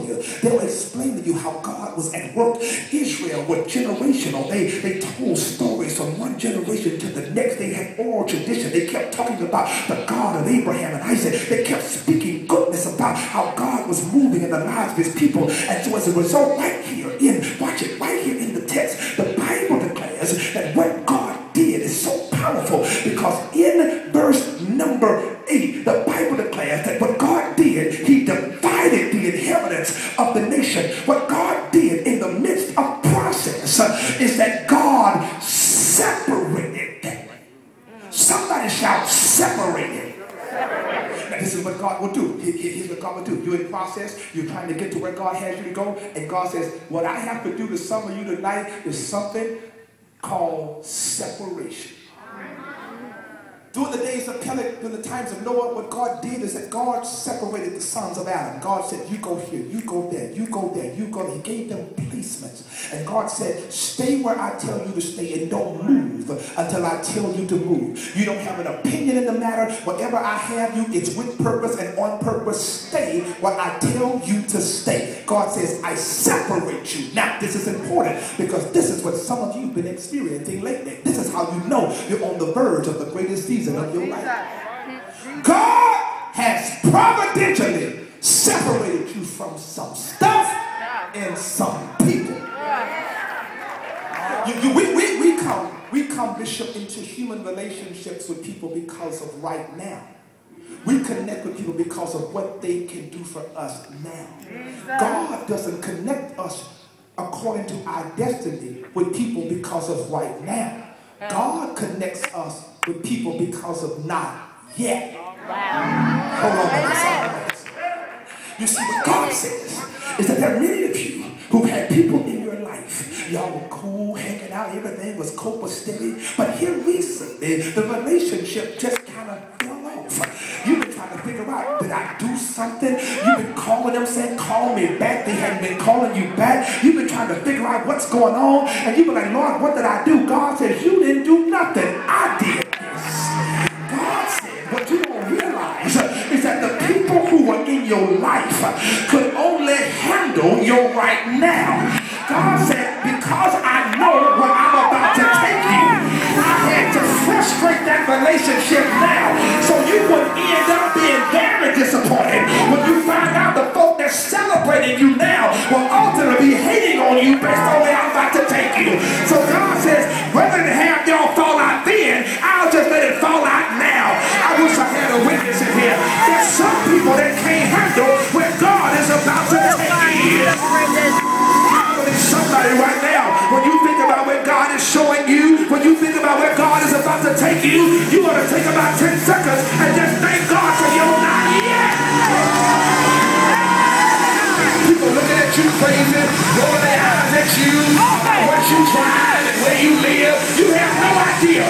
you. They'll explain to you how God was at work. Israel was generational. They told stories from one generation to the next. They had oral tradition. They kept talking about the God of Abraham and Isaac. They kept speaking goodness about how God was moving in the lives of his people. And so as a result, right here in the text, the Bible declares that what God did is so powerful, because in verse number 8, the Bible declares that what God did, he divided the inheritance of the nation. What God did in the midst of process is that God separated them. Somebody shout, separated. Now, this is what God will do. Here's what God will do. You're in process. You're trying to get to where God has you to go. And God says, what I have to do to some of you tonight is something called separation. During the days of Peleg, during the times of Noah, what God did is that God separated the sons of Adam. God said, you go here, you go there, you go there, you go there. He gave them placements. And God said, stay where I tell you to stay and don't move until I tell you to move. You don't have an opinion in the matter. Whatever I have you, it's with purpose and on purpose. Stay where I tell you to stay. God says, I separate you. Now, this is important because this is what some of you have been experiencing lately. This is how you know you're on the verge of the greatest season of your life. God has providentially separated you from some stuff and some people. We come, Bishop, into human relationships with people because of right now. We connect with people because of what they can do for us now. God doesn't connect us according to our destiny with people because of right now. God connects us with people because of not yet. Hold on a second. You see, what God says is that there are many of you who had people in your life. Y'all were cool, hanging out, everything was copacetic. But here recently, the relationship just kind of fell off. You've been trying to figure out, did I do something? You've been calling them, saying, call me back. They hadn't been calling you back. You've been trying to figure out what's going on. And you've been like, Lord, what did I do? God says, you didn't do nothing. I did this. God said, what you don't realize is that the people who were in your life could only handle your right now. God said, because I know where I'm about to take you, I had to frustrate that relationship now so you would end up being very disappointed when you find out the folk that's celebrating you now will ultimately be hating on you based on where I'm about to take you. So God says, rather than have y'all fall out then, I'll just let it fall out now. I wish I had a witness in here. There's some people that can't handle where God is about to take you. Somebody right now, when you think about where God is showing you, when you think about where God is about to take you, you ought to take about 10 seconds and just thank God for your not yet. People looking at you crazy, rolling their eyes at you, what you tried and where you live. You have no idea